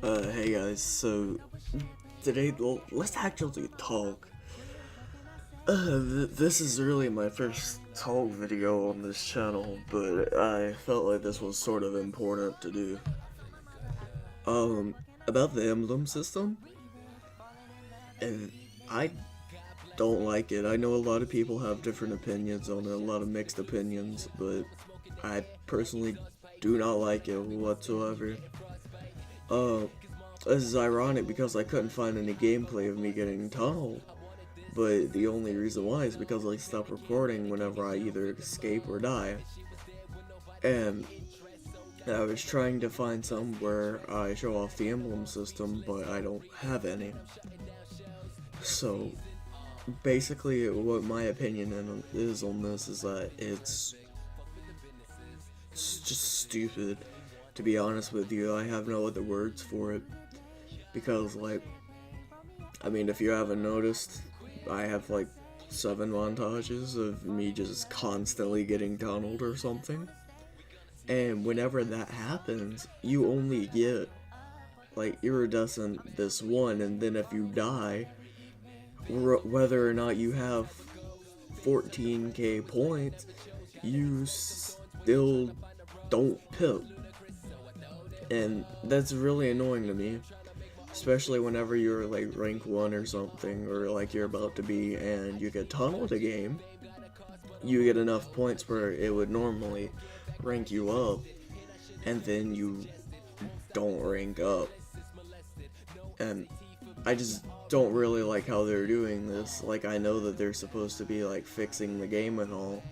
Hey guys, so today, let's actually talk. This is really my first talk video on this channel, but I felt like this was sort of important to do. Um, about the emblem system, and I don't like it. I know a lot of people have different opinions on it, a lot of mixed opinions, but I personally do not like it whatsoever. Uh, this is ironic because I couldn't find any gameplay of me getting tunneled, but the only reason why is because I stop recording whenever I either escape or die. And I was trying to find some where I show off the emblem system, but I don't have any. So basically, what my opinion is on this is that it's just stupid. To be honest with you, I have no other words for it because, like, I mean, if you haven't noticed, I have like 7 montages of me just constantly getting tunneled or something. And whenever that happens, you only get like iridescent this one, and then if you die, whether or not you have 14k points, you still don't pip. And that's really annoying to me, especially whenever you're like rank 1 or something, or like you're about to be, and you get tunneled a game. You get enough points where it would normally rank you up, and then you don't rank up. And I just don't really like how they're doing this. Like, I know that they're supposed to be like fixing the game and all,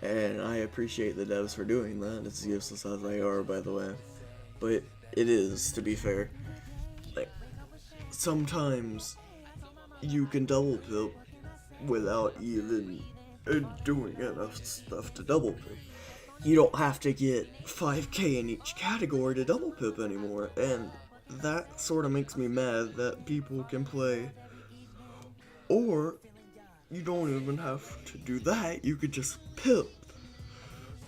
and I appreciate the devs for doing that, as useless as they are, by the way. But it is, to be fair. Like, sometimes you can double pip without even doing enough stuff to double pip. You don't have to get 5k in each category to double pip anymore, and that sort of makes me mad that people can play. Or you don't even have to do that, you could just pip.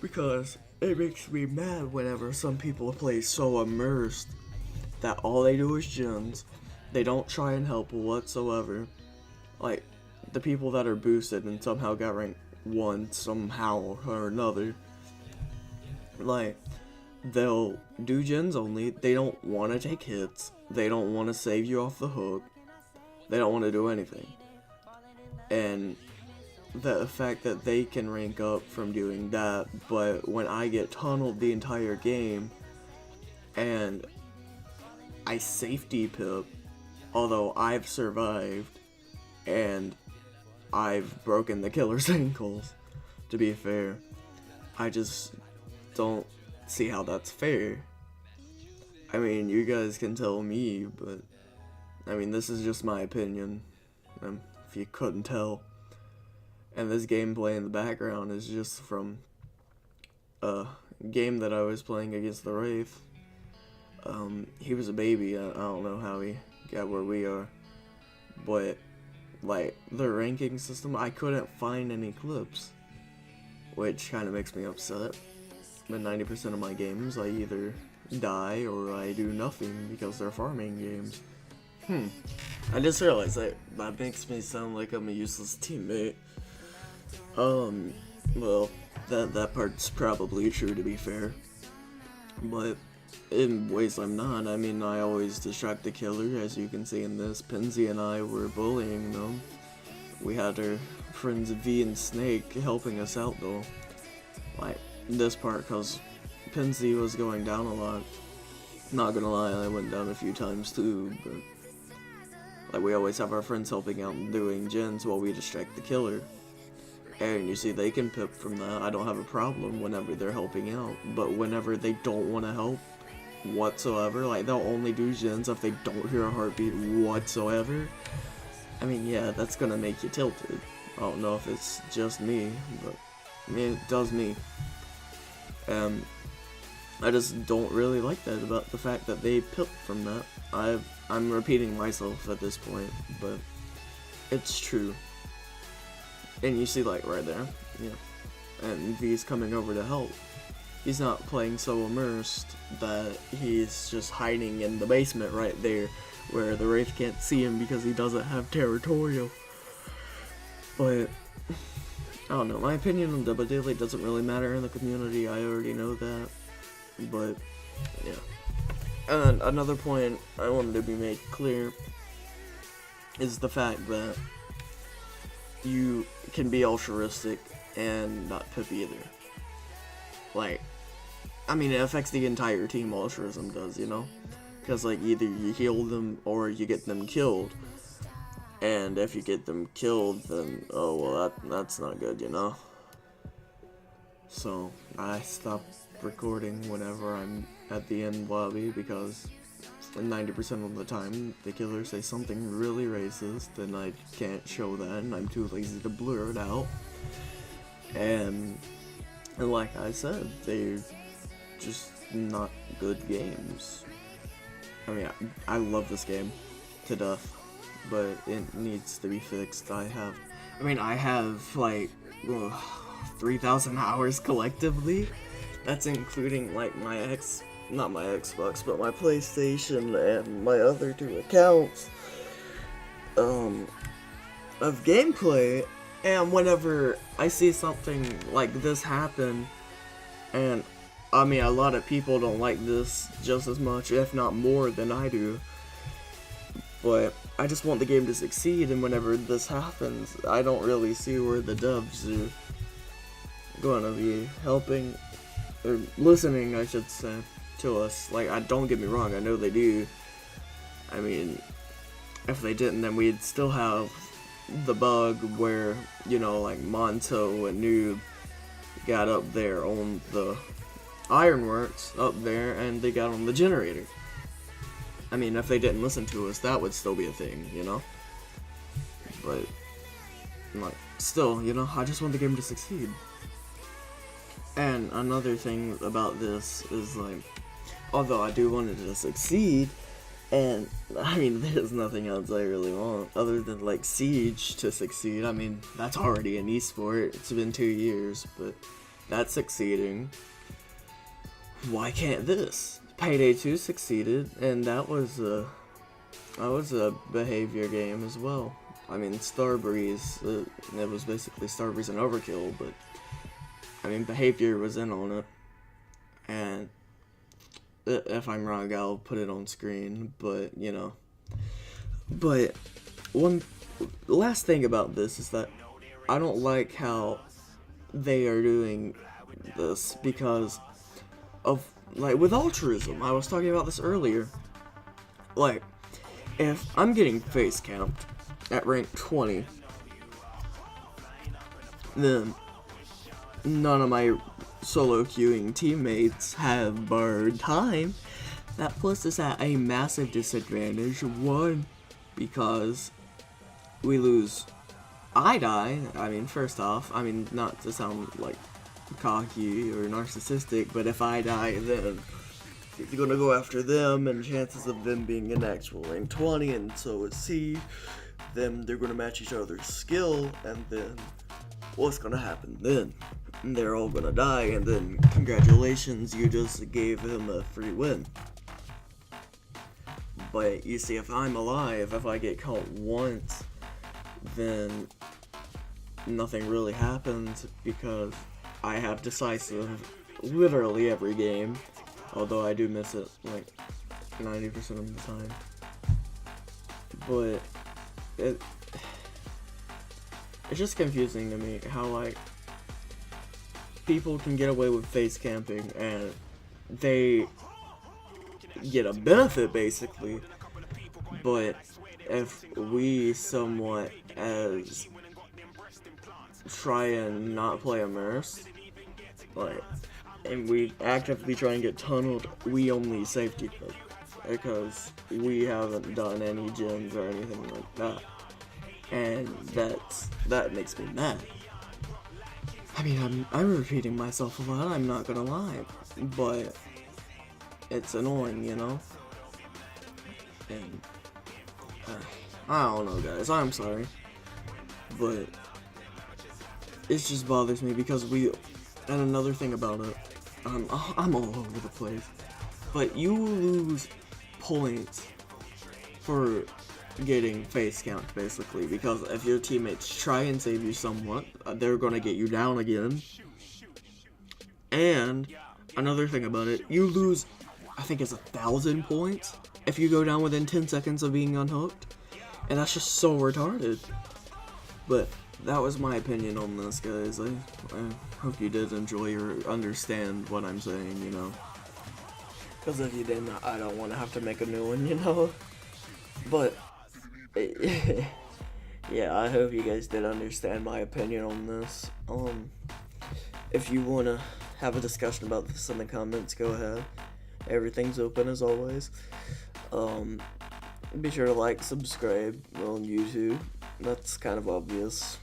Because it makes me mad whenever some people play so immersed that all they do is gens. They don't try and help whatsoever. Like, the people that are boosted and somehow got rank 1 somehow or another. Like, they'll do gens only, they don't want to take hits, they don't want to save you off the hook, they don't want to do anything. And the fact that they can rank up from doing that, but when I get tunneled the entire game, and I safety pip, although I've survived, and I've broken the killer's ankles, to be fair, I just don't see how that's fair. I mean, you guys can tell me, but I mean, this is just my opinion, if you couldn't tell. And this gameplay in the background is just from a game that I was playing against the Wraith. He was a baby, I don't know how he got where we are, but like, the ranking system, I couldn't find any clips, which kind of makes me upset. But 90% of my games, I either die or I do nothing because they're farming games. I just realized that makes me sound like I'm a useless teammate. Well, that part's probably true, to be fair. But in ways I'm not. I mean, I always distract the killer, as you can see in this. Pinsy and I were bullying them. We had our friends V and Snake helping us out, though. Like, this part, because Pinsy was going down a lot. Not gonna lie, I went down a few times too, but like, we always have our friends helping out and doing gens while we distract the killer. And you see, they can pip from that. I don't have a problem whenever they're helping out, but whenever they don't want to help whatsoever, like, they'll only do gens if they don't hear a heartbeat whatsoever. I mean, yeah, that's gonna make you tilted. I don't know if it's just me, but I mean, it does me. I just don't really like that about the fact that they pip from that. I'm repeating myself at this point, but it's true. And you see, like, right there, yeah, and V's coming over to help. he's not playing so immersed that he's just hiding in the basement right there where the Wraith can't see him because he doesn't have territorial. But I don't know, my opinion on Double Daily doesn't really matter in the community, I already know that. But yeah. And another point I wanted to be made clear is the fact that you can be altruistic and not pip either. Like, I mean, it affects the entire team, altruism does, you know? Because, like, either you heal them or you get them killed. And if you get them killed, then, oh, well, that's not good, you know? So, I stop recording whenever I'm at the end lobby because 90% of the time the killers say something really racist and I can't show that and I'm too lazy to blur it out. And like I said, they're just not good games. I mean, I love this game to death, but it needs to be fixed. I have like 3,000 hours collectively. That's including like not my Xbox, but my PlayStation and my other 2 accounts of gameplay. And whenever I see something like this happen, and I mean, a lot of people don't like this just as much, if not more, than I do. But I just want the game to succeed, and whenever this happens, I don't really see where the devs are going to be helping, or listening, I should say, to us. Like, don't get me wrong, I know they do. I mean, if they didn't, then we'd still have the bug where, you know, like Monto and Noob got up there on the Ironworks up there and they got on the generator. I mean, if they didn't listen to us, that would still be a thing, you know? But, like, still, you know, I just want the game to succeed. And another thing about this is, like, although I do want it to succeed, and, I mean, there's nothing else I really want other than, like, Siege to succeed. I mean, that's already an esport. It's been 2 years, but that's succeeding. Why can't this? Payday 2 succeeded, and that was a behavior game as well. I mean, Starbreeze, it was basically Starbreeze and Overkill, but, I mean, behavior was in on it. And if I'm wrong, I'll put it on screen, but, you know. But one last thing about this is that I don't like how they are doing this because of, like, with altruism. I was talking about this earlier. Like, if I'm getting face camped at rank 20, then none of my solo queuing teammates have borrowed time. That puts us at a massive disadvantage. One, because we lose. I die. I mean, first off, I mean, not to sound like cocky or narcissistic, but if I die, then you're gonna go after them, and chances of them being an actual rank 20, and so is he. Then they're gonna match each other's skill, and then what's gonna happen then? They're all gonna die, and then congratulations, you just gave him a free win. But you see, if I'm alive, if I get caught once, then nothing really happens because I have decisive literally every game, although I do miss it like 90% of the time. But it's just confusing to me how, like, people can get away with face camping and they get a benefit basically, but if we somewhat as try and not play immerse, like, and we actively try and get tunneled, we only safety click because we haven't done any gens or anything like that, and that makes me mad. I mean, I'm repeating myself a lot, I'm not gonna lie, but it's annoying, you know? And, I don't know, guys, I'm sorry, but it just bothers me because and another thing about it I'm all over the place. But you lose points for getting face count, basically, because if your teammates try and save you somewhat, they're gonna get you down again. And another thing about it, you lose, I think it's 1,000 points if you go down within 10 seconds of being unhooked. And that's just so retarded. But that was my opinion on this, guys. I hope you did enjoy or understand what I'm saying, you know. Because if you didn't, I don't want to have to make a new one, you know. But, yeah, I hope you guys did understand my opinion on this. If you want to have a discussion about this in the comments, go ahead. Everything's open as always. Be sure to like, subscribe on YouTube. That's kind of obvious.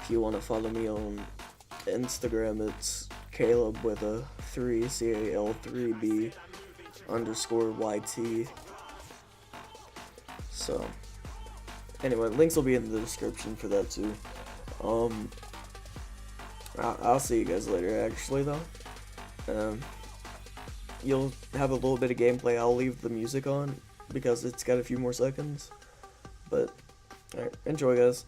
If you want to follow me on Instagram, it's Caleb with a 3, CAL3B _YT. So, anyway, links will be in the description for that too. I'll see you guys later, actually, though. You'll have a little bit of gameplay. I'll leave the music on because it's got a few more seconds. But, alright, enjoy, guys.